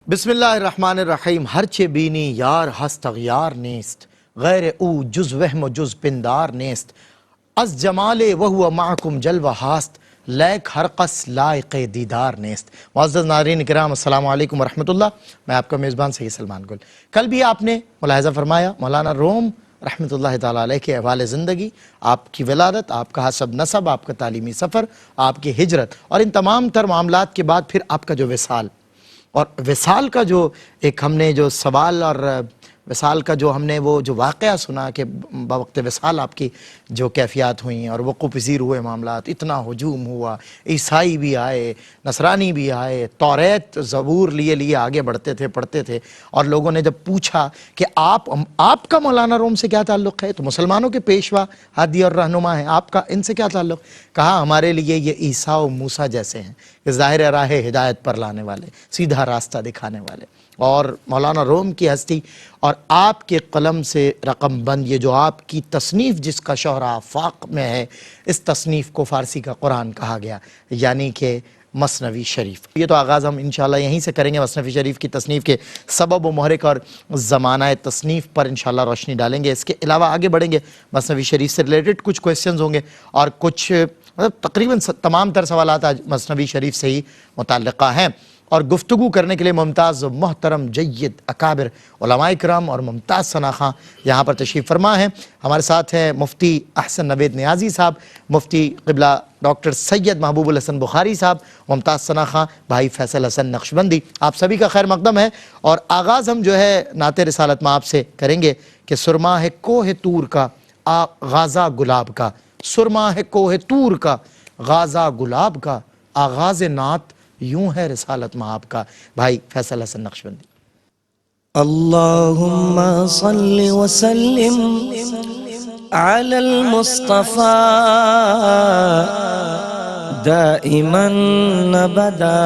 بسم اللہ الرحمن الرحیم. ہرچه بینی یار هست اغیار نیست، غیر او جز وهم و جز پندار نیست. از جمال وهو معکم جلوہ هاست، لیک ہر قص لائق دیدار نیست. معزز ناظرین کرام، السلام علیکم ورحمۃ اللہ. میں آپ کا میزبان سید سلمان گل. کل بھی آپ نے ملاحظہ فرمایا مولانا روم رحمۃ اللہ تعالیٰ علیہ کے احوال زندگی، آپ کی ولادت، آپ کا حسب نسب، آپ کا تعلیمی سفر، آپ کی ہجرت اور ان تمام تر معاملات کے بعد پھر آپ کا جو وصال، اور وصال کا جو ایک ہم نے جو سوال اور وصال کا جو ہم نے وہ جو واقعہ سنا کہ بوقت وصال آپ کی جو کیفیات ہوئیں اور وقوع پذیر ہوئے معاملات، اتنا ہجوم ہوا، عیسائی بھی آئے، نصرانی بھی آئے، توریت زبور لیے آگے بڑھتے تھے، پڑھتے تھے. اور لوگوں نے جب پوچھا کہ آپ کا مولانا روم سے کیا تعلق ہے، تو مسلمانوں کے پیشوا ہادی اور رہنما ہیں، آپ کا ان سے کیا تعلق؟ کہا ہمارے لیے یہ عیسیٰ و موسیٰ جیسے ہیں کہ ظاہر راہ ہدایت پر لانے والے، سیدھا راستہ دکھانے والے. اور مولانا روم کی ہستی اور آپ کے قلم سے رقم بند یہ جو آپ کی تصنیف جس کا شہرہ آفاق میں ہے، اس تصنیف کو فارسی کا قرآن کہا گیا، یعنی کہ مثنوی شریف. یہ تو آغاز ہم انشاءاللہ یہیں سے کریں گے. مثنوی شریف کی تصنیف کے سبب و محرک اور زمانہ تصنیف پر انشاءاللہ روشنی ڈالیں گے. اس کے علاوہ آگے بڑھیں گے، مثنوی شریف سے ریلیٹڈ کچھ کویسچنز ہوں گے اور کچھ تقریباً تمام تر سوالات آج مثنوی شریف سے ہی متعلقہ ہیں. اور گفتگو کرنے کے لیے ممتاز محترم جید اکابر علماء کرام اور ممتاز ثنا خاں یہاں پر تشریف فرما ہیں. ہمارے ساتھ ہیں مفتی احسن نوید نیازی صاحب، مفتی قبلہ ڈاکٹر سید محبوب الحسن بخاری صاحب، ممتاز ثنا خاں بھائی فیصل حسن نقشبندی. آپ سبھی کا خیر مقدم ہے. اور آغاز ہم جو ہے نعت رسالت میں آپ سے کریں گے کہ سرما ہے کوہ طور کا آغازہ گلاب کا، سرما ہے کوہ طور کا غازہ گلاب کا، آغاز نعت یوں ہے رسالت میں آپ کا. بھائی فیصل حسن نقشبندی. اللہم صل وسلم علی المصطفى دائما ابدا.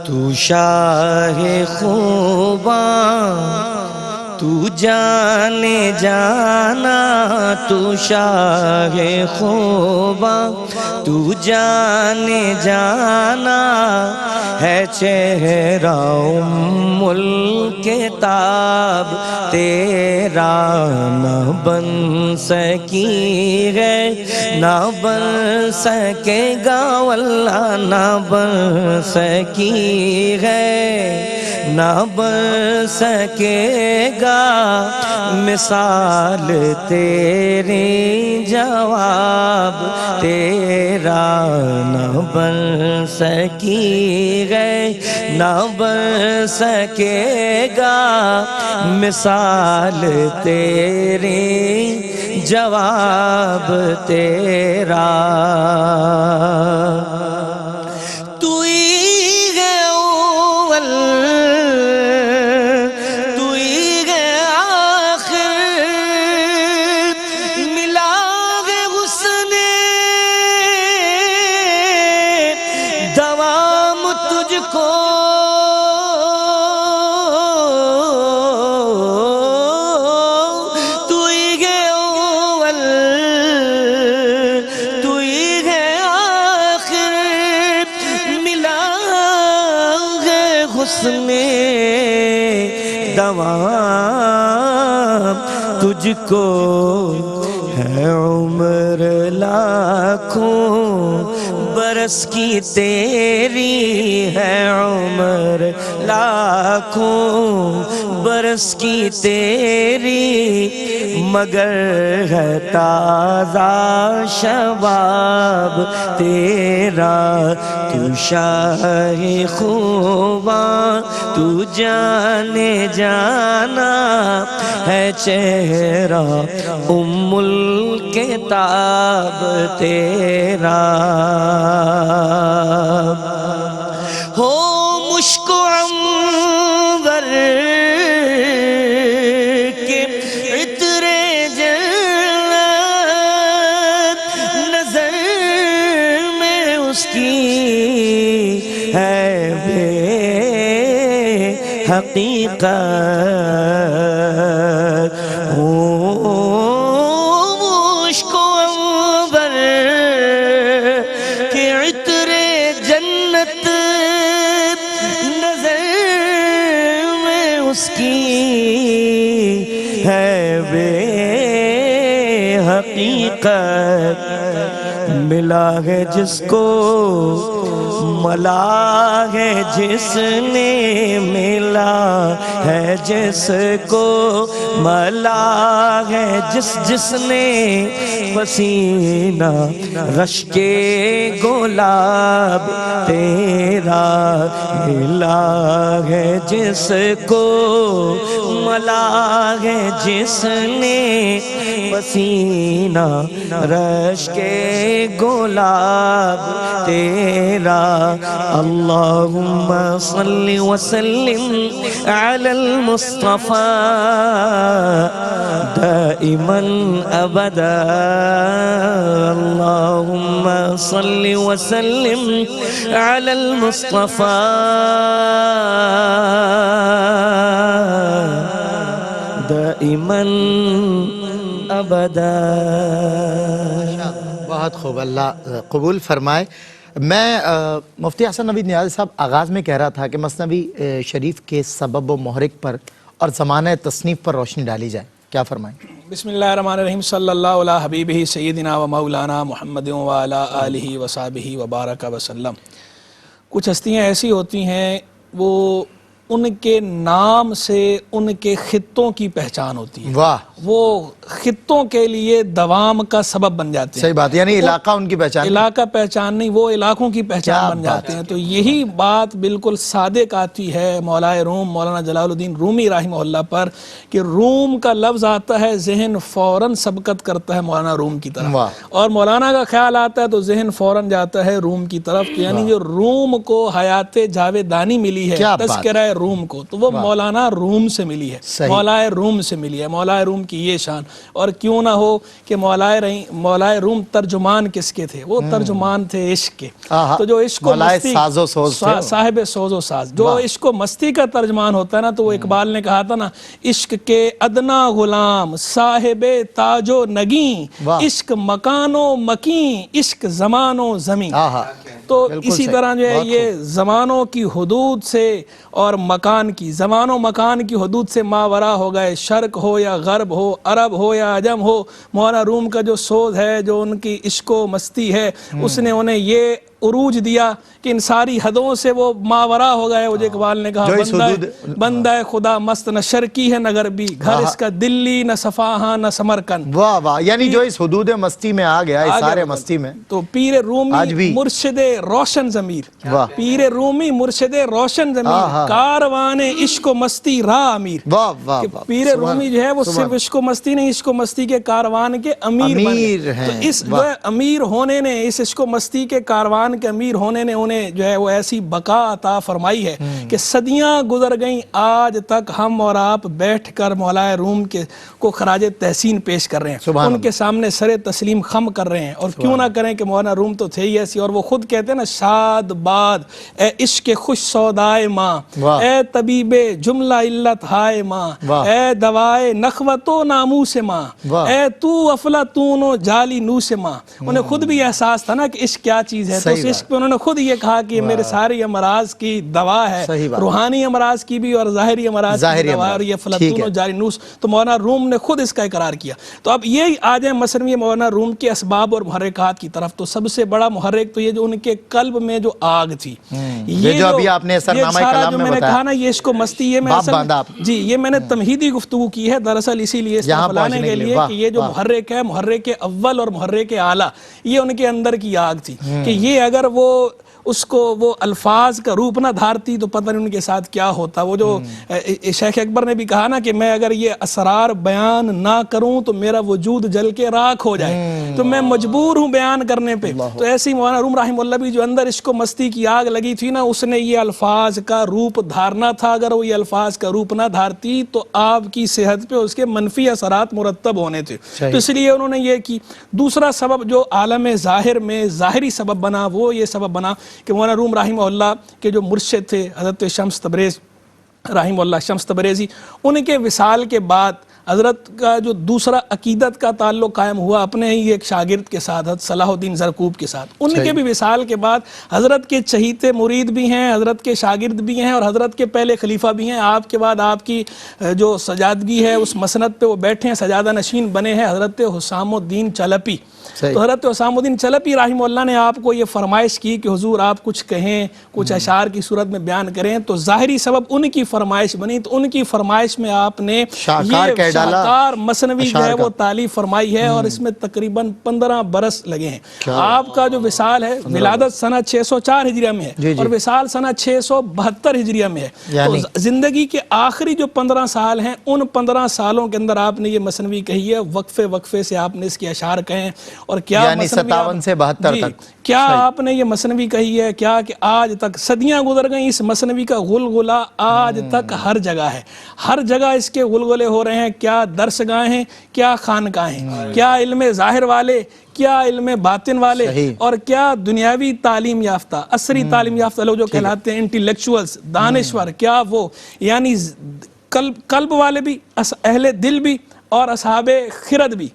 تو شاہ خوباں، تو جانے جانا، تو شاہ خوباں، تو جانے جانا ہے چہرہ ام الکتاب تیرا. نہ بن سکی ہے، نہ بن سکے گا، واللہ نہ بن سکی ہے، نہ بن سکے گا مثال تیری، جواب تیرا. نہ بن سکی ہے، نہ بن سکے گا مثال تیری، جواب تیرا. تجھ کو ہے عمر لاکھوں برس کی، تیری ہے عمر لاکھوں برس کی تیری، مگر ہے تازہ شباب تیرا. تو شاہ خوباں، تو جانے جانا ہے چہرہ ام الکتاب تیرا. ہو مشک و عنبر کے عطر جنت، نظر میں اس کی ہے بے حقیقت. مشک و عنبر کے عطر جنت، ہے بے حقیقت ملا ہے جس کو ملا ہے جس نے ملا ہے جس کو ملا ہے جس نے پسینہ رش کے گلاب تیرا ملا ہے جس کو ملا ہے جس نے پسینہ رش کے گلاب تیرا اللہم صلی وسلم علی المصطفیٰ دائما ابدا اللہم صلی وسلم علی المصطفیٰ دائما ابدا. بہت خوب، اللہ قبول فرمائے. میں مفتی حسن نوید نیازی صاحب آغاز میں کہہ رہا تھا کہ مثنوی شریف کے سبب و محرک پر اور زمانہ تصنیف پر روشنی ڈالی جائے، کیا فرمائیں؟ بسم اللہ الرحمن الرحیم. صلی اللہ علیہ حبیبہ سیدنا و مولانا محمد و علی آلہ و صحبہ وبارک وسلم. کچھ ہستیاں ایسی ہوتی ہیں وہ ان کے نام سے ان کے خطوں کی پہچان ہوتی ہے. واہ، وہ خطوں کے لیے دوام کا سبب بن جاتے ہیں. صحیح بات، یعنی علاقہ ان کی پہچان، علاقہ پہچان نہیں، وہ علاقوں کی پہچان بن جاتے ہیں. تو یہی بات بالکل صادق آتی ہے مولا روم مولانا جلال الدین رومی رحمہ اللہ پر کہ روم کا لفظ آتا ہے ذہن فوراً سبقت کرتا ہے مولانا روم کی طرف، اور مولانا کا خیال آتا ہے تو ذہن فوراً جاتا ہے روم کی طرف. یعنی جو روم کو حیات جاویدانی ملی ہے، تذکرہ روم کو، تو وہ مولانا روم سے ملی ہے، مولا روم سے ملی ہے. مولا روم کی یہ شان. اور کیوں نہ ہو کہ مولا روم ترجمان کس کے تھے؟ وہ ترجمان تھے عشق کے. تو جو عشق و مستی، صاحب سوز و ساز، جو عشق و مستی کا ترجمان ہوتا ہے نا، تو وہ اقبال نے کہا تھا نا، عشق کے ادنا غلام صاحب تاج و نگیں، عشق مکان و مکین، عشق زمان و زمین. تو اسی طرح جو ہے یہ زمانوں کی حدود سے اور مکان کی، زمان و مکان کی حدود سے ماورا ہو گئے، شرق ہو یا غرب ہو، عرب ہو یا عجم ہو. مولانا روم کا جو سوز ہے، جو ان کی عشق و مستی ہے، اس نے انہیں یہ عروج دیا کہ ان ساری حدوں سے وہ ماورا ہو گئے. وہ اقبال نے کہا بندہ خدا مست نہ شرقی ہے نہ غربی، گھر اس کا دلی نہ صفاہاں نہ سمرقند. واہ واہ، یعنی جو اس حدود مستی میں آ گیا، اس سارے مستی میں. تو پیر رومی مرشد روشن ضمیر، پیر رومی مرشد روشن ضمیر، کاروان عشق و مستی راہ امیر. پیر رومی جو ہے وہ صرف عشق و مستی نہیں، عشق و مستی کے کاروان کے امیر بنے. تو اس جو ہے امیر ہونے نے، اس عشق و مستی کے کاروان کے امیر ہونے نے انہیں جو ہے وہ ایسی بقا عطا فرمائی ہے کہ صدیاں گزر گئیں، آج تک ہم اور آپ بیٹھ کر مولا روم کے کو خراج تحسین پیش کر رہے ہیں، ان کے سامنے سر تسلیم خم کر رہے ہیں. اور کیوں نہ کریں کہ مولانا روم تو تھے ہی ایسی. اور وہ خود کہتے ہیں نا، شاد باد اے عشق خوش سودائے ماں، اے طبیب جملہ علت ہائے ماں، اے دوائے نخوت و ناموس ماں، اے تو افلاطون و جعلی نوس ماں. انہیں خود بھی احساس تھا نا کہ عشق کیا چیز ہے. تو اس عشق پہ انہوں نے خود یہ کہا کہ میرے ساری امراض کی دوا ہے، روحانی امراض کی بھی اور ظاہری امراض کی دوا ہے، اور یہ افلاطون و جعلی نوس. تو مولانا روم نے خود اس کا اقرار کیا. تو اب یہ آ جائیں مثنوی مولانا روم کے اسباب اور محرکات کی طرف. تو سب سے بڑا محرک تو یہ جو ان کے قلب میں جو آگ تھی، یہ جو ابھی آپ نے اثرنامہ کلام میں بتایا نا، یہ عشق و مستی، یہ میں نے تمہیدی گفتگو کی ہے دراصل اسی لیے اس کو بلانے کے لیے کہ یہ جو محرک ہے، محرک اول اور محرک اعلیٰ، یہ ان کے اندر کی آگ تھی کہ یہ اگر وہ اس کو وہ الفاظ کا روپ نہ دھارتی تو پتہ نہیں ان کے ساتھ کیا ہوتا. وہ جو شیخ اکبر نے بھی کہا نا کہ میں اگر یہ اسرار بیان نہ کروں تو میرا وجود جل کے راکھ ہو جائے، تو میں مجبور ہوں بیان کرنے پہ. تو ایسی مولانا روم رحمہ اللہ بھی جو اندر عشق و مستی کی آگ لگی تھی نا، اس نے یہ الفاظ کا روپ دھارنا تھا. اگر وہ یہ الفاظ کا روپ نہ دھارتی تو آپ کی صحت پہ اس کے منفی اثرات مرتب ہونے تھے. تو اس لیے انہوں نے یہ کی. دوسرا سبب جو عالم ظاہر میں ظاہری سبب بنا، وہ یہ سبب بنا کہ مولانا روم رحمہ اللہ کے جو مرشد تھے حضرت شمس تبریز رحمہ اللہ، شمس تبریزی، ان کے وصال کے بعد حضرت کا جو دوسرا عقیدت کا تعلق قائم ہوا اپنے ہی ایک شاگرد کے ساتھ، حضرت صلاح الدین زرکوب کے ساتھ، ان کے بھی وصال کے بعد حضرت کے چہیتے مرید بھی ہیں، حضرت کے شاگرد بھی ہیں، اور حضرت کے پہلے خلیفہ بھی ہیں. آپ کے بعد آپ کی جو سجادگی ہے اس مسند پہ وہ بیٹھے ہیں، سجادہ نشین بنے ہیں حضرت حسام الدین چلپی. تو حضرت حسام الدین چلپی رحمہ اللہ نے آپ کو یہ فرمائش کی کہ حضور آپ کچھ کہیں، کچھ اشعار کی صورت میں بیان کریں، تو ظاہری سبب ان کی فرمائش بنی. تو ان کی فرمائش میں آپ نے یہ شاہکار مثنوی جو ہے وہ تالیف فرمائی ہے، اور اس میں تقریباً 15 برس لگے ہیں. آپ کا جو وصال ہے ولادت سنہ 604 ہجریہ میں ہے اور وصال سنہ 672 ہجریہ میں ہے. تو زندگی کے آخری جو 15 سال ہیں ان 15 سالوں کے اندر آپ نے یہ مثنوی کہی ہے. وقفے وقفے سے آپ نے اس کے اشعار کہیں، اور کیا یعنی 57 سے 72 تک کیا آپ نے یہ مثنوی کہی ہے، کیا کہ آج تک صدیاں گزر گئیں، اس مثنوی کا غلغلہ آج تک ہر جگہ ہے. ہر جگہ اس کے غلغلے ہو رہے ہیں. کیا درس گاہیں ہیں، کیا خانقاہیں، کیا علم ظاہر والے، کیا علم باطن والے، اور کیا دنیاوی تعلیم یافتہ، عصری تعلیم یافتہ لوگ جو کہلاتے ہیں انٹیلیکچوئلز، دانشور، کیا وہ یعنی قلب والے بھی، اہل دل بھی، اور اصحاب خرد بھی،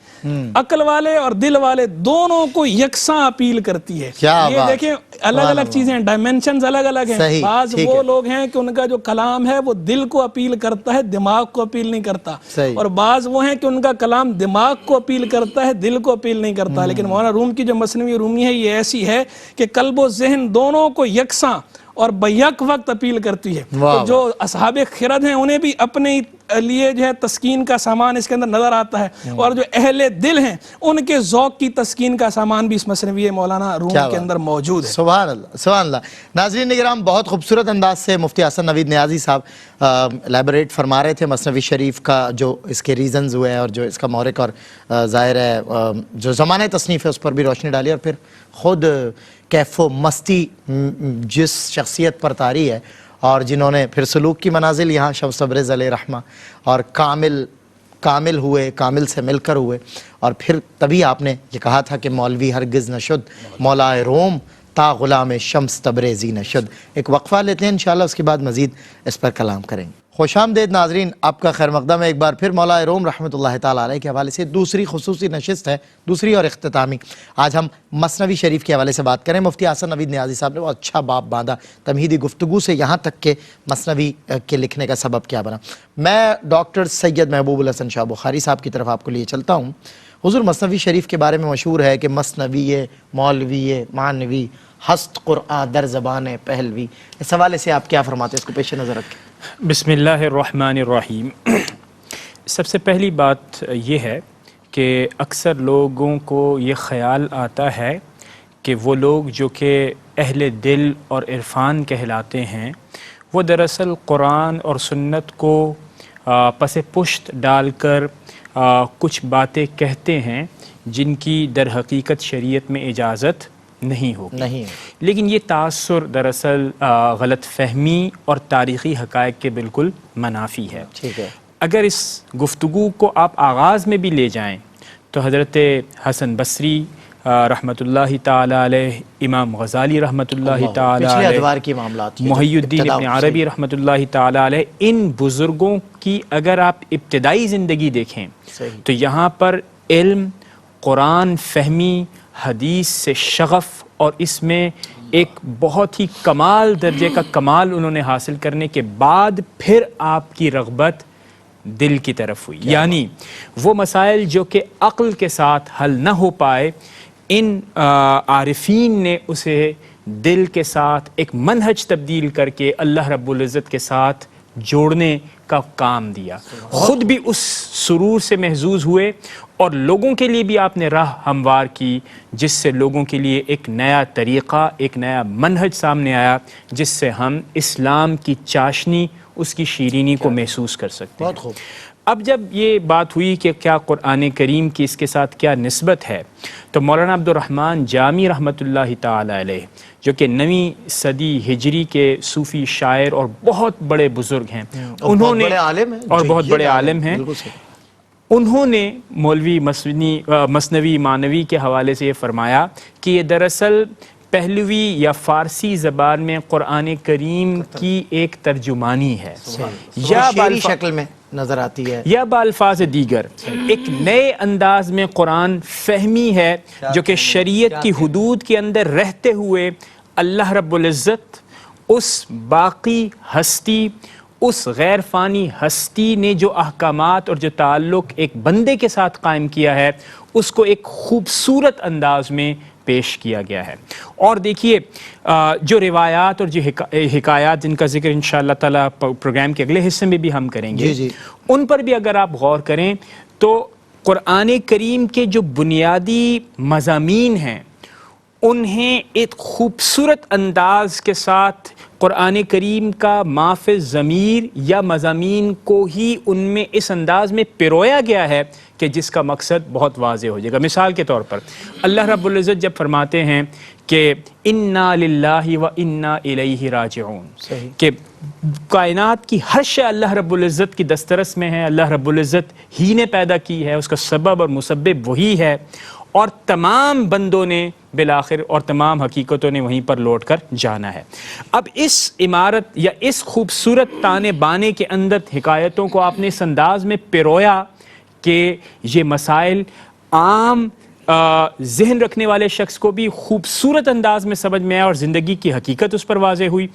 عقل والے اور دل والے دونوں کو یکساں اپیل کرتی ہے. یہ دیکھیں الگ الگ چیزیں ہیں، ڈائمنشنز الگ الگ ہیں. بعض وہ لوگ ہیں کہ ان کا جو کلام ہے وہ دل کو اپیل کرتا ہے، دماغ کو اپیل نہیں کرتا، اور بعض وہ ہیں کہ ان کا کلام دماغ کو اپیل کرتا ہے، دل کو اپیل نہیں کرتا. لیکن مولانا روم کی جو مثنوی رومی ہے یہ ایسی ہے کہ قلب و ذہن دونوں کو یکساں اور بیک وقت اپیل کرتی ہے. تو جو اصحاب خرد ہیں انہیں بھی اپنے لیے جو ہے تسکین کا سامان اس کے اندر نظر آتا ہے، اور جو اہل دل ہیں ان کے ذوق کی تسکین کا سامان بھی اس مثنوی مولانا روم کے اندر موجود ہے. سبحان اللہ سبحان اللہ. ناظرین کرام، بہت خوبصورت انداز سے مفتی حسن نوید نیازی صاحب الیبوریٹ فرما رہے تھے مثنوی شریف کا، جو اس کے ریزنز ہوئے ہیں اور جو اس کا محرک اور ظاہر ہے جو زمانہ تصنیف ہے اس پر بھی روشنی ڈالی، اور پھر خود کیف و مستی جس شخصیت پر طاری ہے اور جنہوں نے پھر سلوک کی منازل یہاں شمس تبریز علیہ رحمہ اور کامل ہوئے، کامل سے مل کر ہوئے. اور پھر تبھی آپ نے یہ کہا تھا کہ مولوی ہرگز نہ شد مولائے روم تا غلام شمس تبریزی نہ شد. ایک وقفہ لیتے ہیں، انشاءاللہ اس کے بعد مزید اس پر کلام کریں گے. خوش آمدید ناظرین، آپ کا خیر مقدم ہے ایک بار پھر. مولا روم رحمۃ اللہ تعالیٰ علیہ کے حوالے سے دوسری خصوصی نشست ہے، دوسری اور اختتامی. آج ہم مثنوی شریف کے حوالے سے بات کریں. مفتی حسن نوید نیازی صاحب نے بہت اچھا باب باندھا تمہیدی گفتگو سے یہاں تک کہ مثنوی کے لکھنے کا سبب کیا بنا. میں ڈاکٹر سید محبوب الحسن شاہ بخاری صاحب کی طرف آپ کو لیے چلتا ہوں. حضور مثنوی شریف کے بارے میں مشہور ہے کہ مثنوی مولوی معنوی ہست قرآن در زبان پہلوی. اس حوالے سے آپ کیا فرماتے ہیں، اس کو پیش نظر رکھیں؟ بسم اللہ الرحمن الرحیم. سب سے پہلی بات یہ ہے کہ اکثر لوگوں کو یہ خیال آتا ہے کہ وہ لوگ جو کہ اہل دل اور عرفان کہلاتے ہیں وہ دراصل قرآن اور سنت کو پس پشت ڈال کر کچھ باتیں کہتے ہیں جن کی در حقیقت شریعت میں اجازت نہیں ہوگی. لیکن یہ تاثر دراصل غلط فہمی اور تاریخی حقائق کے بالکل منافی ہے. اگر اس گفتگو کو آپ آغاز میں بھی لے جائیں تو حضرت حسن بصری رحمۃ اللہ تعالی علیہ، امام غزالی رحمۃ اللہ تعالی علیہ، محی الدین ابن عربی رحمۃ اللہ تعالی علیہ، ان بزرگوں کی اگر آپ ابتدائی زندگی دیکھیں تو یہاں پر علم، قرآن فہمی، حدیث سے شغف اور اس میں ایک بہت ہی کمال درجے کا کمال انہوں نے حاصل کرنے کے بعد پھر آپ کی رغبت دل کی طرف ہوئی. یعنی وہ مسائل جو کہ عقل کے ساتھ حل نہ ہو پائے، ان عارفین نے اسے دل کے ساتھ ایک منہج تبدیل کر کے اللہ رب العزت کے ساتھ جوڑنے کا کام دیا. خود بھی اس سرور سے محظوظ ہوئے اور لوگوں کے لیے بھی آپ نے راہ ہموار کی، جس سے لوگوں کے لیے ایک نیا طریقہ، ایک نیا منہج سامنے آیا جس سے ہم اسلام کی چاشنی، اس کی شیرینی کو محسوس کر سکتے ہیں. اب جب یہ بات ہوئی کہ کیا قرآن کریم کی اس کے ساتھ کیا نسبت ہے، تو مولانا عبد الرحمن جامی رحمۃ اللہ تعالی علیہ، جو کہ 9ویں صدی ہجری کے صوفی شاعر اور بہت بڑے بزرگ ہیں، انہوں نے اور بہت بڑے عالم ہیں، انہوں نے مولوی مثنوی معنوی کے حوالے سے یہ فرمایا کہ یہ دراصل پہلوی یا فارسی زبان میں قرآن کریم کی ایک ترجمانی ہے یا شعری شکل میں نظر آتی ہے یا بالفاظ دیگر ایک نئے انداز میں قرآن فہمی ہے جو کہ شریعت کی حدود کے اندر رہتے ہوئے اللہ رب العزت اس باقی ہستی، اس غیر فانی ہستی نے جو احکامات اور جو تعلق ایک بندے کے ساتھ قائم کیا ہے اس کو ایک خوبصورت انداز میں پیش کیا گیا ہے۔ اور دیکھیے جو روایات اور جو حکایات جن کا ذکر انشاءاللہ تعالیٰ پروگرام کے اگلے حصے میں بھی ہم کریں گے، ان پر بھی اگر آپ غور کریں تو قرآن کریم کے جو بنیادی مضامین ہیں انہیں ایک خوبصورت انداز کے ساتھ قرآن کریم کا ما فی الضمیر یا مضامین کو ہی ان میں اس انداز میں پرویا گیا ہے کہ جس کا مقصد بہت واضح ہو جائے گا۔ مثال کے طور پر اللہ رب العزت جب فرماتے ہیں کہ انا للہ و انا الیہ راجعون، کہ کائنات کی ہر شے اللہ رب العزت کی دسترس میں ہے، اللہ رب العزت ہی نے پیدا کی ہے، اس کا سبب اور مسبب وہی ہے، اور تمام بندوں نے بالآخر اور تمام حقیقتوں نے وہیں پر لوٹ کر جانا ہے۔ اب اس عمارت یا اس خوبصورت تانے بانے کے اندر حکایتوں کو آپ نے اس انداز میں پرویا کہ یہ مسائل عام ذہن رکھنے والے شخص کو بھی خوبصورت انداز میں سمجھ میں آیا اور زندگی کی حقیقت اس پر واضح ہوئی،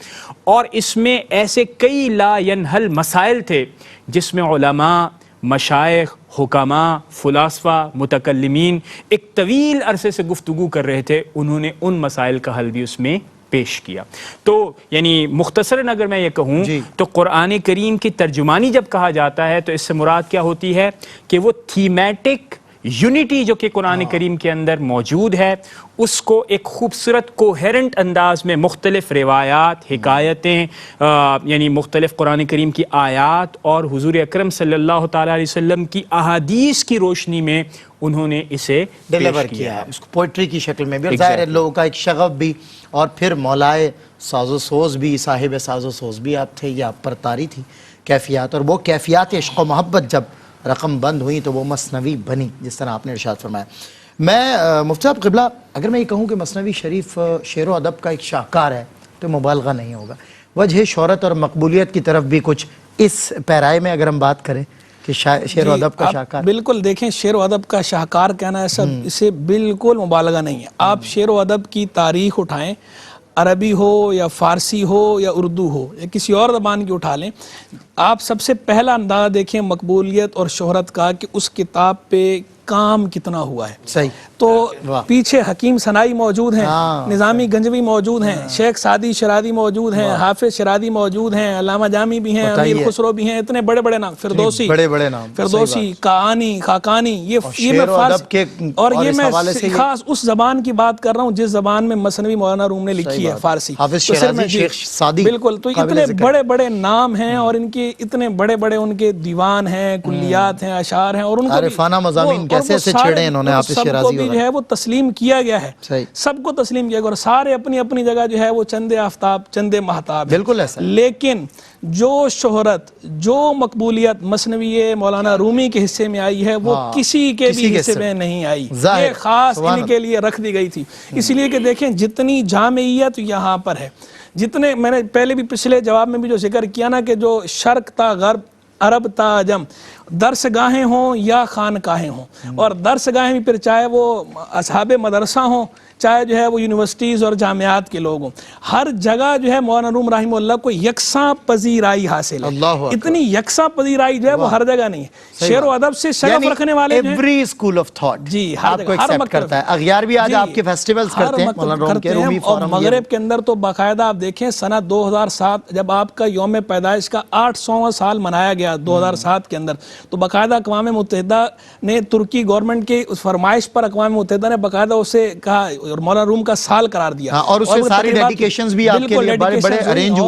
اور اس میں ایسے کئی لا ینحل مسائل تھے جس میں علماء، مشائخ، حکماء، فلاسفہ، متکلمین ایک طویل عرصے سے گفتگو کر رہے تھے، انہوں نے ان مسائل کا حل بھی اس میں پیش کیا۔ تو یعنی مختصراً اگر میں یہ کہوں تو قرآن کریم کی ترجمانی جب کہا جاتا ہے تو اس سے مراد کیا ہوتی ہے کہ وہ تھیمیٹک یونٹی جو کہ قرآن کریم کے اندر موجود ہے اس کو ایک خوبصورت کوہیرنٹ انداز میں مختلف روایات، حکایتیں، یعنی مختلف قرآن کریم کی آیات اور حضور اکرم صلی اللہ تعالیٰ علیہ وسلم کی احادیث کی روشنی میں انہوں نے اسے ڈیلیور کیا ہے، اس کو پوئٹری کی شکل میں بھی، اور ظاہر ہے لوگوں کا ایک شغف بھی، اور پھر مولائے ساز و سوز بھی، صاحب ساز و سوز بھی آپ تھے، یہ آپ پر طاری تھی کیفیات، اور وہ کیفیات عشق و محبت جب رقم بند ہوئی تو وہ مثنوی بنی جس طرح آپ نے ارشاد فرمایا۔ میں مفتی صاحب قبلہ اگر میں یہ کہوں کہ مثنوی شریف شعر و ادب کا ایک شاہکار ہے تو مبالغہ نہیں ہوگا، وجہ شہرت اور مقبولیت کی طرف بھی کچھ اس پیرائے میں اگر ہم بات کریں کہ شعر و ادب کا شاہکار، بالکل دیکھیں شعر و ادب کا شاہکار کہنا ہے سب، اسے بالکل مبالغہ نہیں ہے۔ آپ شعر و ادب کی تاریخ اٹھائیں، عربی ہو یا فارسی ہو یا اردو ہو یا کسی اور زبان کی اٹھا لیں، آپ سب سے پہلا اندازہ دیکھیں مقبولیت اور شہرت کا کہ اس کتاب پہ کام کتنا ہوا ہے۔ صحیح، تو پیچھے حکیم ثنائی موجود ہیں، نظامی گنجوی موجود ہیں، شیخ سعدی شرازی موجود ہیں، حافظ شرازی موجود ہیں، علامہ جامی بھی ہیں، امیر خسرو بھی ہیں، اتنے بڑے بڑے نام، فردوسی، فردوسی، کہانی، خاقانی، یہ میں فارسی، اور یہ میں خاص اس زبان کی بات کر رہا ہوں جس زبان میں مثنوی مولانا روم نے لکھی ہے، فارسی، بالکل۔ تو اتنے بڑے بڑے نام ہیں اور ان کے اتنے بڑے بڑے ان کے دیوان ہیں، کلیات ہیں، اشعار ہیں، اور ان کو عارفانہ مضامین کیسے سے چھڑے انہوں نے حافظ شرازی جو ہے وہ تسلیم کیا گیا ہے، سب کو تسلیم کیا گیا، اور سارے اپنی اپنی جگہ جو ہے وہ چند آفتاب چند مہتاب، بالکل ایسا۔ لیکن جو شہرت، جو مقبولیت مثنوی مولانا رومی کے حصے میں آئی ہے وہ کسی کے بھی حصے میں نہیں آئی، یہ خاص ان کے لیے رکھ دی گئی تھی، اس لیے کہ دیکھیں جتنی جامعیت یہاں پر ہے، جتنے میں نے پہلے بھی پچھلے جواب میں بھی جو ذکر کیا نا کہ جو شرق تا غرب، عرب تا عجم، درس گاہیں ہوں یا خانقاہیں ہوں، اور درس گاہیں بھی پھر چاہے وہ اصحاب مدرسہ ہوں، چاہے جو ہے وہ یونیورسٹیز اور جامعات کے لوگ ہوں، ہر جگہ جو ہے مولانا روم رحمہ اللہ کو یکساں پذیرائی حاصل ہے، اتنی یکساں پذیرائی جو ہے وہ ہر جگہ نہیں ہے۔ شعر و ادب سے شغف رکھنے والے جو ہیں، ایوری اسکول آف تھاٹ جی آپ کو ایکسپٹ کرتا ہے، اغیار بھی آج آپ کے فیسٹیولز کرتے ہیں مولانا روم کے، رومی اور فورم، مغرب کے اندر تو باقاعدہ آپ دیکھیں سنہ 2007 جب آپ کا یوم پیدائش کا 800واں سال منایا گیا 2007 کے اندر، تو باقاعدہ اقوام متحدہ نے ترکی گورنمنٹ کی اس فرمائش پر اقوام متحدہ نے باقاعدہ اسے کہا اور مولانا روم کا سال قرار دیا، اور اس میں ساری ڈیڈیکیشنز بھی آپ کے لیے بڑے بڑے ارینج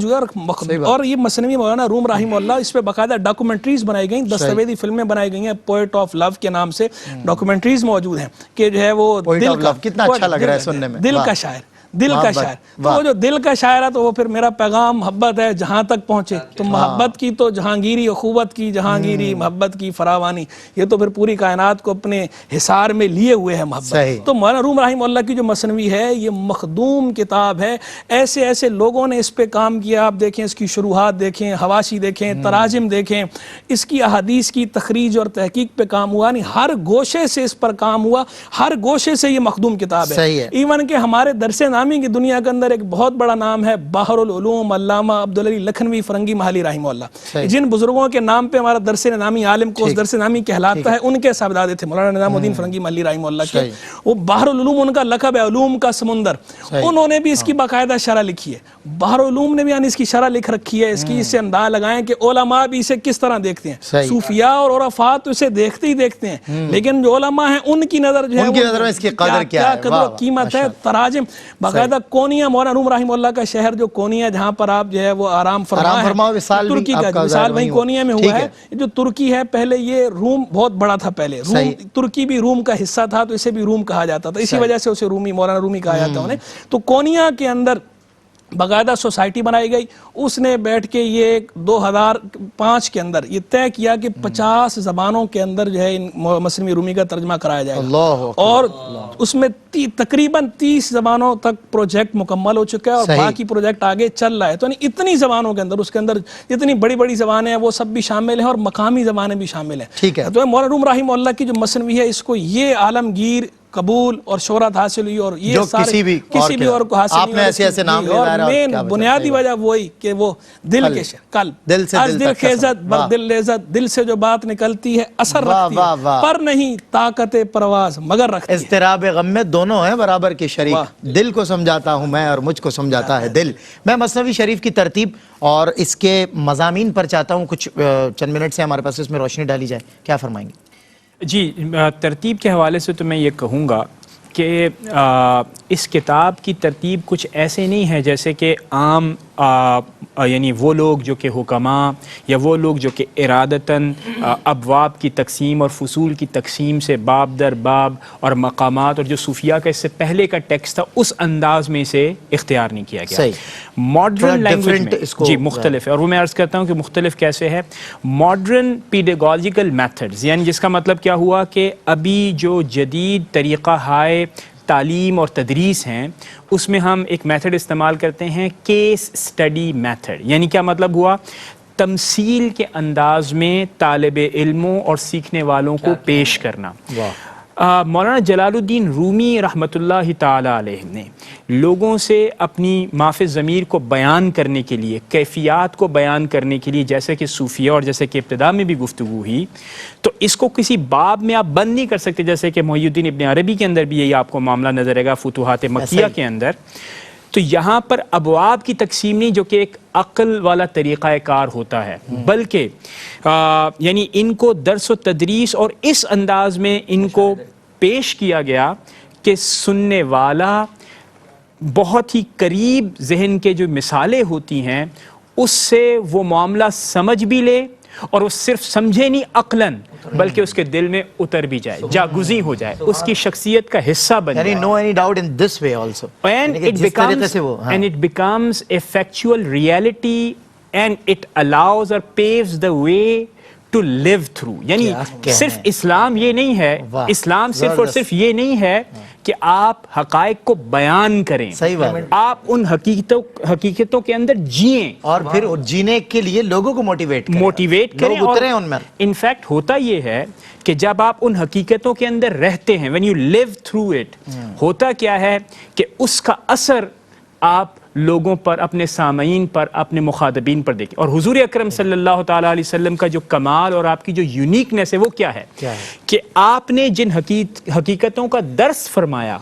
ہوئے، اور یہ مثنوی مولانا روم رحمہ اللہ اس پہ باقاعدہ ڈاکومنٹریز بنائی گئیں، دستاویزی فلمیں بنائی گئی ہیں، پوئٹ آف لو کے نام سے ڈاکومنٹریز موجود ہیں کہ جو ہے وہ پوئٹ آف لو کتنا اچھا لگ رہا ہے سننے میں، دل کا شاعر، دل کا شاعر. تو وہ جو دل کا شاعر ہے تو وہ پھر میرا پیغام محبت ہے جہاں تک پہنچے. تو محبت کی تو جہانگیری اخوت کی جہانگیری محبت کی فراوانی یہ تو پھر پوری کائنات کو اپنے حصار میں لیے ہوئے ہے محبت. تو مولانا روم رحمہ اللہ کی جو مثنوی ہے یہ مخدوم کتاب ہے. ایسے ایسے لوگوں نے اس پہ کام کیا. آپ دیکھیں اس کی شروحات دیکھیں, حواشی دیکھیں, تراجم دیکھیں, اس کی احادیث کی تخریج اور تحقیق پہ کام ہوا. نہیں ہر گوشے سے اس پر کام ہوا, ہر گوشے سے یہ مخدوم کتاب ہے. ایون کہ ہمارے درس نامی کی دنیا کے اندر ایک بہت بڑا نام ہے بحر العلوم علامہ عبدالعلی لکھنوی فرنگی محلی رحمہ اللہ. جن بزرگوں کے نام پہ ہمارا درس نامی عالم کو درس نامی کہلاتا ہے ان کے صاحبزادے تھے مولانا نظام الدین فرنگی محلی رحمہ اللہ کے. وہ بحر العلوم ان کا لقب ہے, علوم کا سمندر. انہوں نے بھی اس کی باقاعدہ شرح لکھی ہے. بحر العلوم نے بھی اس کی شرح لکھ رکھی ہے. اس کی اس سے انداز لگائیں کہ علماء بھی اسے کس طرح دیکھتے ہیں. صوفیاء اور عرفاء تو اسے دیکھتے ہی دیکھتے ہیں, لیکن جو علماء ہیں ان کی نظر جو ہے اس کی قدر کیا ہے, قدر و قیمت ہے. تراجم باقاعدہ کونیا مولانا روم رحمہ اللہ کا شہر جو کونیا جہاں پر آپ جو ہے وہ آرام فرما ہے, ترکی کا مثال وہیں کونیا میں ہوا ہے. جو ترکی ہے پہلے یہ روم بہت بڑا تھا. پہلے روم ترکی بھی روم کا حصہ تھا تو اسے بھی روم کہا جاتا تھا. اسی وجہ سے اسے رومی مولانا رومی کہا جاتا ہے انہیں. تو کونیا کے اندر باقاعدہ سوسائٹی بنائی گئی. اس نے بیٹھ کے یہ 2005 کے اندر یہ طے کیا کہ 50 زبانوں کے اندر جو ہے مثنوی رومی کا ترجمہ کرایا جائے گا, اور اس میں تقریباً 30 زبانوں تک پروجیکٹ مکمل ہو چکا ہے, اور باقی پروجیکٹ آگے چل رہا ہے. تو اتنی زبانوں کے اندر اس کے اندر جتنی بڑی بڑی زبانیں ہیں وہ سب بھی شامل ہیں, اور مقامی زبانیں بھی شامل ہیں. تو مولانا روم رحمہ اللہ کی جو مثنوی ہے اس کو یہ عالمگیر قبول اور شہرت حاصل ہوئی, اور یہ کسی بھی اور کو حاصل نہیں. اور مین بنیادی وجہ وہی کہ وہ دل کے قلب دل خیزت بر دل لیزت, دل سے جو بات نکلتی ہے اثر رکھتی ہے پر نہیں طاقت پرواز مگر رکھتی ہے. اضطراب غم میں دونوں ہیں برابر کے شریک. دل کو سمجھاتا ہوں میں اور مجھ کو سمجھاتا ہے دل. میں مثنوی شریف کی ترتیب اور اس کے مضامین پر چاہتا ہوں کچھ چند منٹ سے ہمارے پاس اس میں روشنی ڈالی جائے. کیا فرمائیں گے؟ جی, ترتیب کے حوالے سے تو میں یہ کہوں گا کہ اس کتاب کی ترتیب کچھ ایسے نہیں ہے جیسے کہ عام یعنی وہ لوگ جو کہ حکماء یا وہ لوگ جو کہ ارادتاً ابواب کی تقسیم اور فصول کی تقسیم سے باب در باب اور مقامات اور جو صوفیاء کا اس سے پہلے کا ٹیکسٹ تھا اس انداز میں اسے اختیار نہیں کیا گیا. ماڈرن لینگویج میں جی مختلف ہے, اور وہ میں عرض کرتا ہوں کہ مختلف کیسے ہے. ماڈرن پیڈاگوجیکل میتھڈز یعنی جس کا مطلب کیا ہوا کہ ابھی جو جدید طریقہ ہائے تعلیم اور تدریس ہیں اس میں ہم ایک میتھڈ استعمال کرتے ہیں کیس سٹڈی میتھڈ. یعنی کیا مطلب ہوا, تمثیل کے انداز میں طالب علموں اور سیکھنے والوں کو پیش کرنا. مولانا جلال الدین رومی رحمۃ اللہ تعالی علیہ نے لوگوں سے اپنی مافِ ضمیر کو بیان کرنے کے لیے, کیفیات کو بیان کرنے کے لیے, جیسے کہ صوفیہ اور جیسے کہ ابتدا میں بھی گفتگو ہوئی, تو اس کو کسی باب میں آپ بند نہیں کر سکتے. جیسے کہ محی الدین ابن عربی کے اندر بھی یہی آپ کو معاملہ نظر آئے گا, فتوحات مکیہ کے اندر. تو یہاں پر ابواب کی تقسیم نہیں جو کہ ایک عقل والا طریقہ کار ہوتا ہے, بلکہ یعنی ان کو درس و تدریس اور اس انداز میں ان کو پیش کیا گیا کہ سننے والا بہت ہی قریب ذہن کے جو مثالیں ہوتی ہیں اس سے وہ معاملہ سمجھ بھی لے, اور وہ صرف سمجھے نہیں عقلاً بلکہ اس کے دل میں اتر بھی جائے, جاگزی ہو جائے, اس کی شخصیت کا حصہ بن جائے. No any doubt in this way also. And it becomes a factual reality, and it allows or paves the way to live through. یعنی صرف اسلام یہ نہیں ہے, اسلام صرف اور صرف یہ نہیں ہے کہ آپ حقائق کو بیان کریں, آپ ان حقیقتوں کے اندر جئیں اور پھر جینے کے لیے لوگوں کو موٹیویٹ کریں. اور انفیکٹ ہوتا یہ ہے کہ جب آپ ان حقیقتوں کے اندر رہتے ہیں, when you live through it, ہوتا کیا ہے کہ اس کا اثر آپ لوگوں پر, اپنے سامعین پر, اپنے مخاطبین پر دیکھیں. اور حضور اکرم صلی اللہ تعالیٰ علیہ وسلم کا جو کمال اور آپ کی جو یونیکنیس ہے وہ کیا ہے کہ آپ نے جن حقیقتوں کا درس فرمایا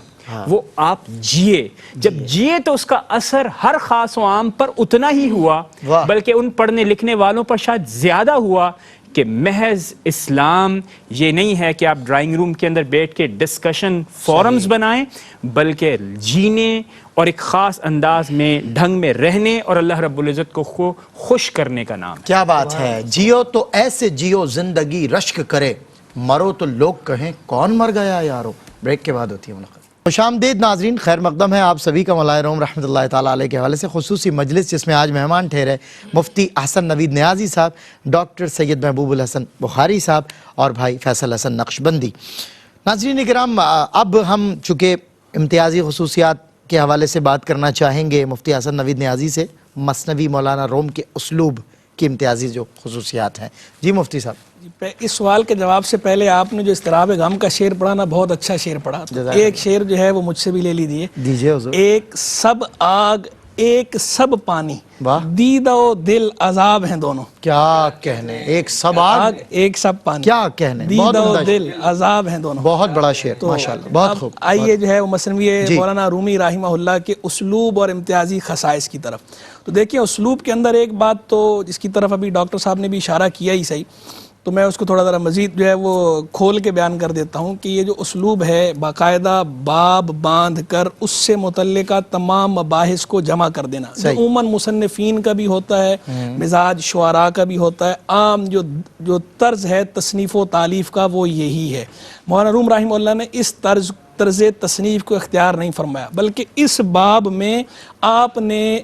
وہ آپ جیے. جب جیے تو اس کا اثر ہر خاص و عام پر اتنا ہی ہوا, بلکہ ان پڑھنے لکھنے والوں پر شاید زیادہ ہوا کہ محض اسلام یہ نہیں ہے کہ آپ ڈرائنگ روم کے اندر بیٹھ کے ڈسکشن فورمز بنائیں, بلکہ جینے اور ایک خاص انداز میں ڈھنگ میں رہنے اور اللہ رب العزت کو خوش کرنے کا نام. کیا بات ہے. جیو تو ایسے جیو زندگی رشک کرے, مرو تو لوگ کہیں کون مر گیا یارو. بریک کے بعد ہوتی ہے ملاقات. خوش آمدید ناظرین، خیر مقدم ہے آپ سبھی کا مولا روم رحمۃ اللہ تعالیٰ علیہ کے حوالے سے خصوصی مجلس جس میں آج مہمان ٹھہرے مفتی احسن نوید نیازی صاحب، ڈاکٹر سید محبوب الحسن بخاری صاحب اور بھائی فیصل حسن نقشبندی۔ ناظرین کرام، اب ہم چونکہ امتیازی خصوصیات کے حوالے سے بات کرنا چاہیں گے مفتی احسن نوید نیازی سے، مثنوی مولانا روم کے اسلوب کی امتیازی جو خصوصیات ہیں۔ جی مفتی صاحب، اس سوال کے جواب سے پہلے آپ نے جو اضطراب غم کا شعر پڑھا نا، بہت اچھا شعر پڑھا۔ ایک شعر جو ہے وہ مجھ سے بھی لے لیجئے حضور۔ ایک سب آگ ایک سب پانی، دید و دل عذاب ہیں دونوں۔ کیا کہنے، ایک سب آگ ایک سب پانی، کیا کہنے، دید و دل عذاب ہیں دونوں۔ بہت بڑا شعر، ماشاءاللہ، بہت خوب۔ آئیے جو ہے وہ مثنوی مولانا رومی رحمہ اللہ کے اسلوب اور امتیازی خصائص کی طرف۔ تو دیکھیں اسلوب کے اندر ایک بات تو جس کی طرف ابھی ڈاکٹر صاحب نے بھی اشارہ کیا ہی صحیح، تو میں اس کو تھوڑا ذرا مزید جو ہے وہ کھول کے بیان کر دیتا ہوں کہ یہ جو اسلوب ہے باقاعدہ باب باندھ کر اس سے متعلقہ تمام مباحث کو جمع کر دینا، عموماً مصنفین کا بھی ہوتا ہے، مزاج شعراء کا بھی ہوتا ہے، عام جو طرز ہے تصنیف و تالیف کا وہ یہی ہے۔ مولانا روم رحمہ اللہ نے اس طرز تصنیف کو اختیار نہیں فرمایا، بلکہ اس باب میں آپ نے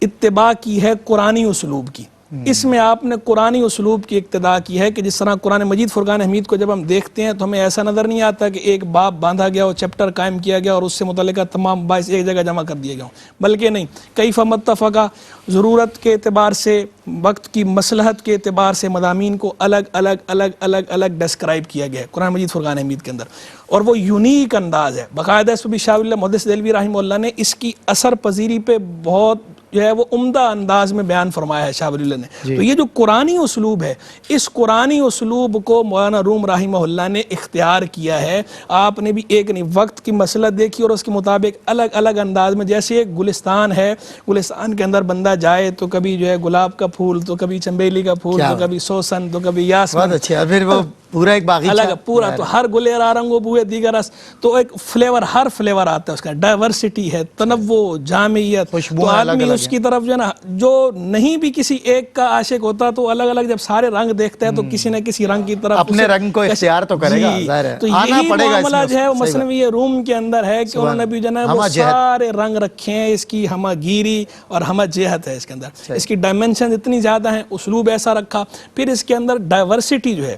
اتباع کی ہے قرآنی اسلوب کی۔ اس میں آپ نے قرآنی اسلوب کی اقتداء کی ہے کہ جس طرح قرآن مجید فرقان حمید کو جب ہم دیکھتے ہیں تو ہمیں ایسا نظر نہیں آتا کہ ایک باب باندھا گیا اور چیپٹر قائم کیا گیا اور اس سے متعلقہ تمام باعث ایک جگہ جمع کر دیے گئے ہوں، بلکہ نہیں، کیف متفقہ، ضرورت کے اعتبار سے، وقت کی مصلحت کے اعتبار سے مضامین کو الگ ڈسکرائب کیا گیا ہے قرآن مجید فرقان حمید کے اندر، اور وہ یونیک انداز ہے۔ باقاعدہ اس پہ بھی شاہ اللہ محدث دہلوی رحمہ اللہ نے اس کی اثر پذیری پہ بہت جو ہے وہ عمدہ انداز میں بیان فرمایا ہے شاہ ولی اللہ نے۔ تو یہ جو قرآنی اسلوب ہے، اس قرآنی اسلوب کو مولانا روم رحمہ اللہ نے اختیار کیا ہے۔ آپ نے بھی ایک نہیں، وقت کی مسئلہ دیکھی اور اس کے مطابق الگ انداز میں، جیسے ایک گلستان ہے، گلستان کے اندر بندہ جائے تو کبھی جو ہے گلاب کا پھول، تو کبھی چنبیلی کا پھول، تو کبھی سوسن، تو کبھی یاسمین، بہت اچھا، پھر وہ پورا ایک باغیچہ پورا، تو ہر گل رنگ و بوئے دیگر رس، تو ایک فلیور، ہر فلیور آتا ہے اس کا، ڈائیورسٹی ہے، تنوع، جامعیت، تو آدمی اس کی طرف جو ہے نا، جو نہیں بھی کسی ایک کا عاشق ہوتا تو الگ جب سارے رنگ دیکھتا ہے تو کسی نہ کسی رنگ کی طرف اپنے رنگ کو اختیار تو کرے گا، ظاہر ہے تو یہی معاملہ جو ہے وہ مثنوی روم کے اندر ہے کہ انہوں نے بھی جو ہے وہ سارے رنگ رکھے ہیں، اس کی ہمہ گیری اور ہمہ جہت ہے اس کے اندر، اس کی ڈائمنشن اتنی زیادہ ہیں، اسلوب ایسا رکھا، پھر اس کے اندر ڈائیورسٹی جو ہے،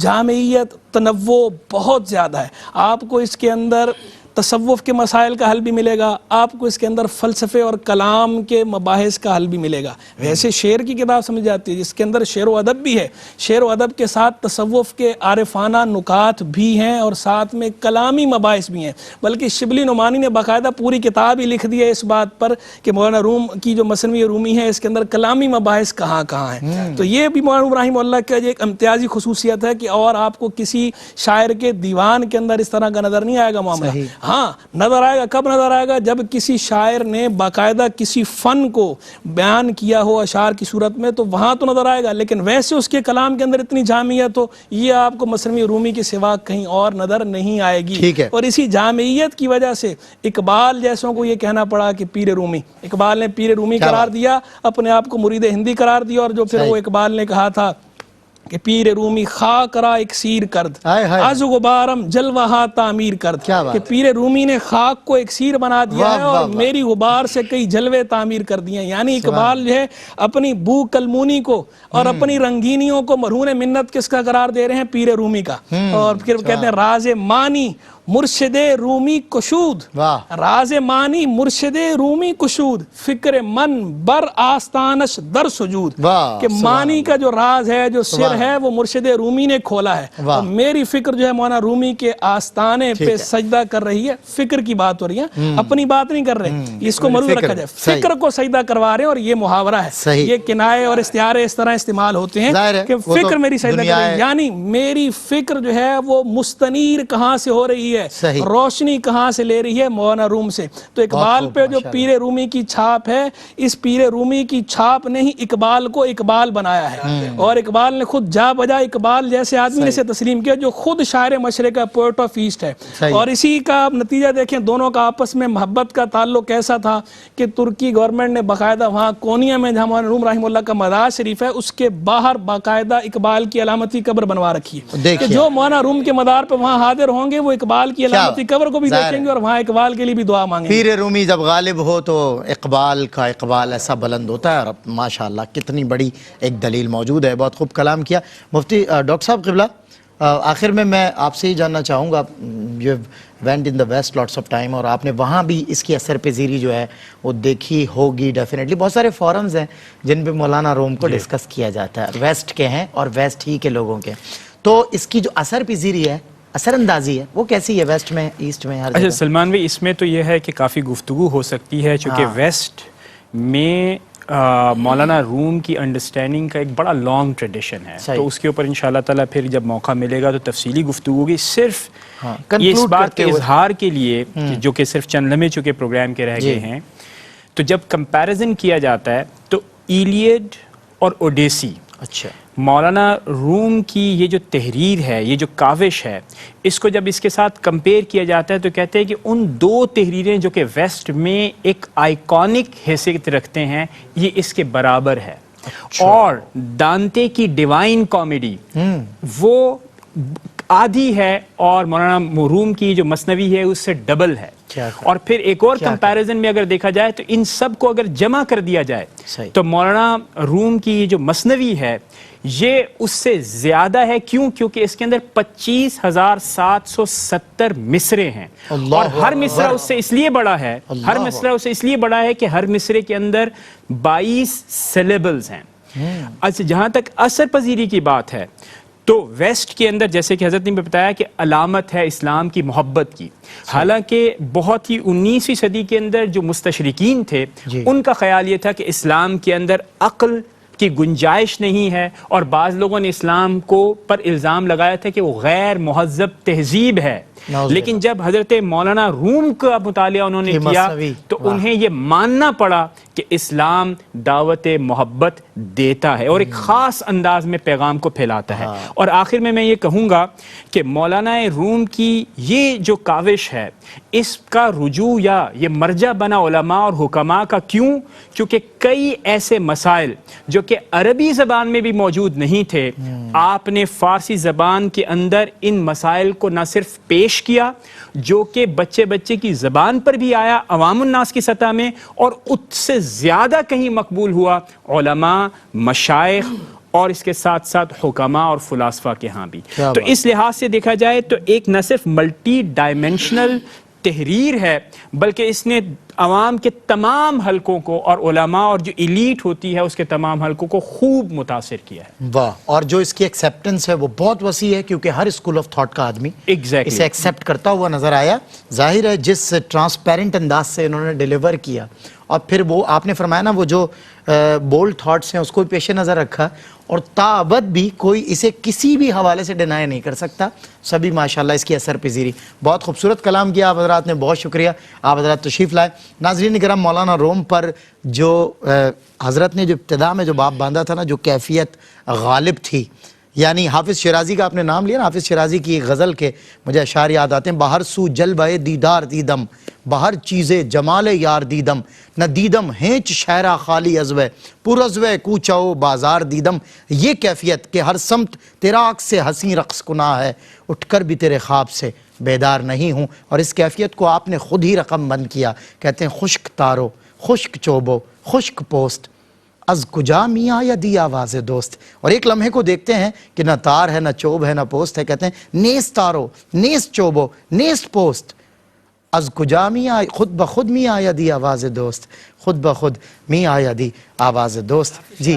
جامعیت، تنوع بہت زیادہ ہے۔ آپ کو اس کے اندر تصوف کے مسائل کا حل بھی ملے گا، آپ کو اس کے اندر فلسفے اور کلام کے مباحث کا حل بھی ملے گا۔ ویسے شعر کی کتاب سمجھ جاتی ہے جس کے اندر شعر و ادب بھی ہے، شعر و ادب کے ساتھ تصوف کے عارفانہ نکات بھی ہیں اور ساتھ میں کلامی مباحث بھی ہیں، بلکہ شبلی نعمانی نے باقاعدہ پوری کتاب ہی لکھ دی ہے اس بات پر کہ مولانا روم کی جو مثنوی رومی ہے اس کے اندر کلامی مباحث کہاں ہیں۔ تو یہ بھی مولانا روم رحمہ اللہ کا ایک امتیازی خصوصیت ہے کہ اور آپ کو کسی شاعر کے دیوان کے اندر اس طرح کا نظر نہیں آئے گا معاملہ۔ ہاں نظر آئے گا، کب نظر آئے گا؟ جب کسی شاعر نے باقاعدہ کسی فن کو بیان کیا ہو اشعار کی صورت میں، تو وہاں تو نظر آئے گا، لیکن ویسے اس کے کلام کے اندر اتنی جامعیت ہو، یہ آپ کو مثنوی رومی کے سوا کہیں اور نظر نہیں آئے گی۔ اور اسی جامعیت کی وجہ سے اقبال جیسوں کو یہ کہنا پڑا کہ پیر رومی، اقبال نے پیر رومی قرار دیا، اپنے آپ کو مرید ہندی قرار دیا، اور جو پھر وہ اقبال نے کہا تھا کہ پیر رومی خاک را اکسیر کرد، از غبارم جلوہ تعمیر کرد، کہ پیر رومی نے خاک کو اکسیر بنا دیا ہے اور میری غبار سے کئی جلوے تعمیر کر دیے ہیں۔ یعنی اقبال جو ہے اپنی بو کلمونی کو اور اپنی رنگینیوں کو مرہون منت کس کا قرار دے رہے ہیں؟ پیر رومی کا۔ اور پھر کہتے ہیں راز مانی مرشد رومی کشود، راز مانی مرشد رومی کشود، فکر من بر آستانش در سجود، کہ مانی کا جو راز ہے، جو سر ہے، وہ مرشد رومی نے کھولا ہے، اور میری فکر جو ہے مولانا رومی کے آستانے پہ سجدہ کر رہی ہے۔ فکر کی بات ہو رہی ہے، اپنی بات نہیں کر رہے، اس کو مرور رکھا جائے، فکر کو سجدہ کروا رہے ہیں، اور یہ محاورہ ہے، یہ کنائے اور استعارے اس طرح استعمال ہوتے ہیں کہ فکر میری سجدہ کر رہی ہے، یعنی میری فکر جو ہے وہ مستنیر کہاں سے ہو رہی ہے، روشنی کہاں سے لے رہی ہے؟ مولانا روم سے۔ تو اقبال پہ جو پیر رومی کی چھاپ ہے، اس پیر رومی کی چھاپ نے ہی اقبال کو اقبال بنایا ہے، اور اقبال نے خود جا بجا اقبال جیسے آدمی نے اسے تسلیم کیا جو خود شاعر مشرق کا پوئٹ آف ایسٹ ہے۔ اور اسی کا نتیجہ دیکھیں، دونوں کا آپس میں محبت کا تعلق ایسا تھا کہ ترکی گورنمنٹ نے باقاعدہ وہاں کونیا میں جہاں مولانا روم رحمہ اللہ کا مزار شریف ہے، اس کے باہر باقاعدہ اقبال کی علامتی قبر بنوا رکھی ہے کہ جو مولانا روم کے مزار پہ وہاں حاضر ہوں گے وہ اقبال اقبال کی علامتی قبر کو بھی دیکھیں گے اور وہاں اقبال کے لیے بھی دعا مانگیں گے. پیر رومی جب غالب ہو تو اقبال کا اقبال ایسا بلند ہوتا ہے. اور ماشاءاللہ کتنی بڑی ایک دلیل موجود ہے. بہت خوب کلام کیا مفتی ڈاکٹر صاحب قبلہ. آخر میں آپ سے ہی جاننا چاہوں گا, you went in the waste lots of time, اور آپ نے وہاں بھی اس کی اثر پذیری جو ہے وہ دیکھی ہوگی ڈیفینیٹلی. بہت سارے فورمز ہیں جن پہ مولانا روم کو ڈسکس کیا جاتا ہے, ویسٹ کے ہیں اور ویسٹ ہی کے لوگوں کے. تو اس کی جو اثر پذیری ہے, اثر اندازی ہے, وہ کیسی ہے ویسٹ میں, ایسٹ میں, ہر جگہ؟ اچھا سلمان بھائی, اس میں تو یہ ہے کہ کافی گفتگو ہو سکتی ہے, چونکہ ویسٹ میں مولانا روم کی انڈرسٹینڈنگ کا ایک بڑا لانگ ٹریڈیشن ہے, تو اس کے اوپر انشاءاللہ تعالیٰ پھر جب موقع ملے گا تو تفصیلی گفتگو ہوگی. صرف یہ اس بات کے اظہار کے لیے جو کہ صرف چند لمحے چکے پروگرام کے رہ گئے ہیں, تو جب کمپیریزن کیا جاتا ہے تو ایلیڈ اور اوڈیسی, اچھا مولانا روم کی یہ جو تحریر ہے, یہ جو کاوش ہے, اس کو جب اس کے ساتھ کمپیئر کیا جاتا ہے تو کہتے ہیں کہ ان دو تحریریں جو کہ ویسٹ میں ایک آئیکونک حیثیت رکھتے ہیں, یہ اس کے برابر ہے. اور دانتے کی ڈیوائن کامیڈی وہ آدھی ہے, اور مولانا روم کی جو مثنوی ہے اس سے ڈبل ہے. اور پھر ایک اور کمپیریزن میں اگر دیکھا جائے تو ان سب کو اگر جمع کر دیا جائے تو مولانا روم کی جو مثنوی ہے یہ اس سے زیادہ ہے. کیوں؟ کیونکہ اس کے اندر 25,770 مصرے ہیں, اور ہر مصرع اس سے اس لیے بڑا ہے, ہر مصرع اس سے اس لیے بڑا ہے کہ ہر مصرے کے اندر 22 سیلیبلز ہیں. اچھا, جہاں تک اثر پذیری کی بات ہے تو ویسٹ کے اندر جیسے کہ حضرت نے بتایا کہ علامت ہے اسلام کی محبت کی. حالانکہ بہت ہی 19ویں صدی کے اندر جو مستشرقین تھے ان کا خیال یہ تھا کہ اسلام کے اندر عقل کی گنجائش نہیں ہے, اور بعض لوگوں نے اسلام کو پر الزام لگایا تھا کہ وہ غیر مہذب تہذیب ہے. لیکن جب حضرت مولانا روم کا مطالعہ انہوں نے کیا تو انہیں یہ ماننا پڑا کہ اسلام دعوت محبت دیتا ہے اور ایک خاص انداز میں پیغام کو پھیلاتا ہے. اور آخر میں یہ کہوں گا کہ مولانا روم کی یہ جو کاوش ہے اس کا رجوع یا یہ مرجع بنا علماء اور حکماء کا. کیوں؟ کیونکہ کئی ایسے مسائل جو کہ عربی زبان میں بھی موجود نہیں تھے, آپ نے فارسی زبان کے اندر ان مسائل کو نہ صرف پیش کیا جو کہ بچے کی زبان پر بھی آیا عوام الناس کی سطح میں, اور اس سے زیادہ کہیں مقبول ہوا علماء, مشائخ اور اس کے ساتھ ساتھ حکماء اور فلاسفہ کے ہاں بھی. تو اس لحاظ سے دیکھا جائے تو ایک نہ صرف ملٹی ڈائمینشنل تحریر ہے بلکہ اس نے عوام کے تمام حلقوں کو اور علماء اور جو ایلیٹ ہوتی ہے اس کے تمام حلقوں کو خوب متاثر کیا ہے. واہ. اور جو اس کی ایکسیپٹنس ہے وہ بہت وسیع ہے کیونکہ ہر اسکول آف تھاٹ کا آدمی اسے ایکسیپٹ کرتا ہوا نظر آیا. ظاہر ہے جس ٹرانسپیرنٹ انداز سے انہوں نے ڈیلیور کیا, اور پھر وہ آپ نے فرمایا نا وہ جو بولڈ تھاٹس ہیں اس کو پیش نظر رکھا, اور تابد بھی کوئی اسے کسی بھی حوالے سے ڈینائی نہیں کر سکتا. سبھی ماشاءاللہ اس کی اثر پذیری. بہت خوبصورت کلام کیا آپ حضرات نے, بہت شکریہ, آپ حضرات تشریف لائے. ناظرین کرام, مولانا روم پر جو حضرت نے جو ابتدا میں جو باب باندھا تھا نا, جو کیفیت غالب تھی, یعنی حافظ شیرازی کا آپ نے نام لیا نا, حافظ شیرازی کی ایک غزل کے مجھے اشعار یاد آتے ہیں. باہر سو جلوہ دیدار دیدم, باہر چیزیں جمال یار دیدم, نہ دیدم ہینچ شہرہ خالی ازوے, پر ازوے کوچاؤ بازار دیدم. یہ کیفیت کہ ہر سمت تیرا عکس سے حسین رقص کنا ہے, اٹھ کر بھی تیرے خواب سے بیدار نہیں ہوں. اور اس کیفیت کو آپ نے خود ہی رقم بند کیا. کہتے ہیں خشک تارو, خشک چوبو, خشک پوسٹ, از کجا میاں یا دی آواز دوست. اور ایک لمحے کو دیکھتے ہیں کہ نہ تار ہے, نہ چوب ہے, نہ پوسٹ ہے. کہتے ہیں نیست تارو, نیست چوبو, نیست پوسٹ, از کجا میاں, خود بخود میاں یا دی آواز دوست, خود بخود میاں یا دی آواز دوست. جی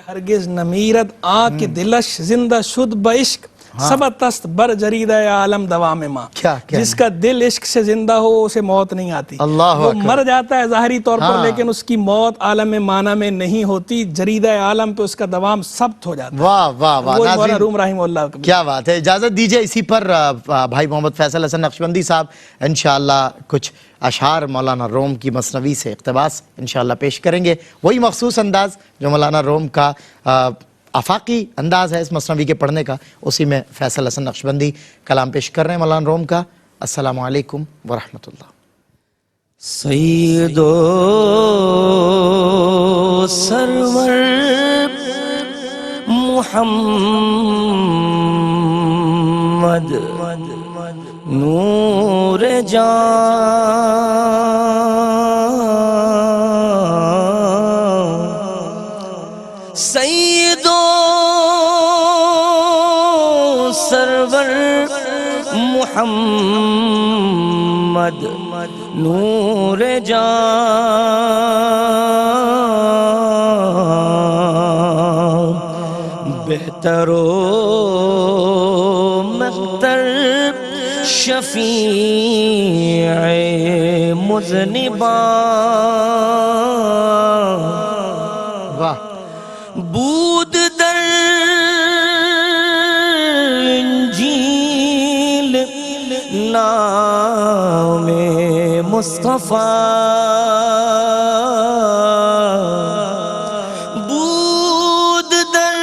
ہرگز نمیرد آ کے دلش زندہ شد بعشق, سبتست بر جرید عالم دوام ماں. جس کا دل عشق سے زندہ ہو اسے موت نہیں آتی. وہ مر جاتا ہے ظاہری طور پر لیکن اس کی موت عالم معنی میں نہیں ہوتی, جرید عالم پہ اس کا دوام ثبت ہو جاتا ہے. واہ واہ واہ. مولانا روم رحمہ اللہ, کیا بات ہے. اجازت دیجئے اسی پر بھائی محمد فیصل حسن نقشبندی صاحب انشاءاللہ کچھ اشعار مولانا روم کی مثنوی سے اقتباس انشاءاللہ پیش کریں گے. وہی مخصوص انداز جو مولانا روم کا آفاقی انداز ہے اس مثنوی کے پڑھنے کا, اسی میں فیصل حسن نقشبندی کلام پیش کر رہے ہیں مولانا روم کا. السلام علیکم ورحمۃ اللہ. سید و سرور محمد نور جان سید و سرور محمد نور جان بہتر و مختر شفیع مذنبان واہ بود در انجیل نام مصطفیٰ بود در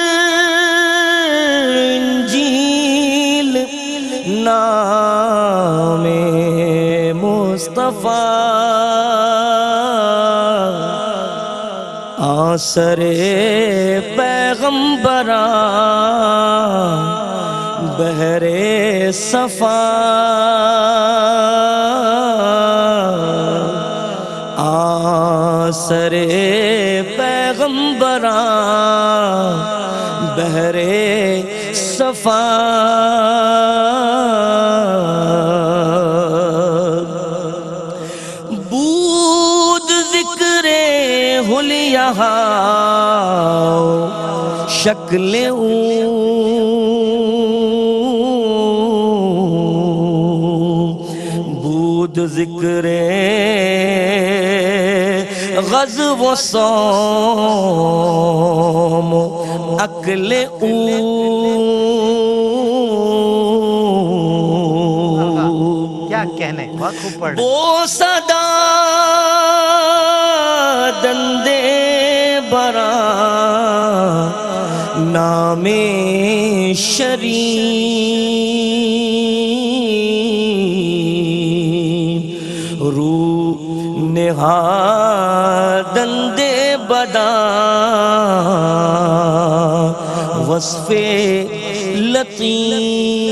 انجیل نام مصطفیٰ آثر پیغمبران بحر صفا آثر پیغمبران بحر صفا بود ذکر حلیہ شکل بود ذکر غزو و صوم اکل کیا کہنے بہت خوب پڑھ وہ صدا دندے برا نام شریف روح نہادند بدا وصف لطیف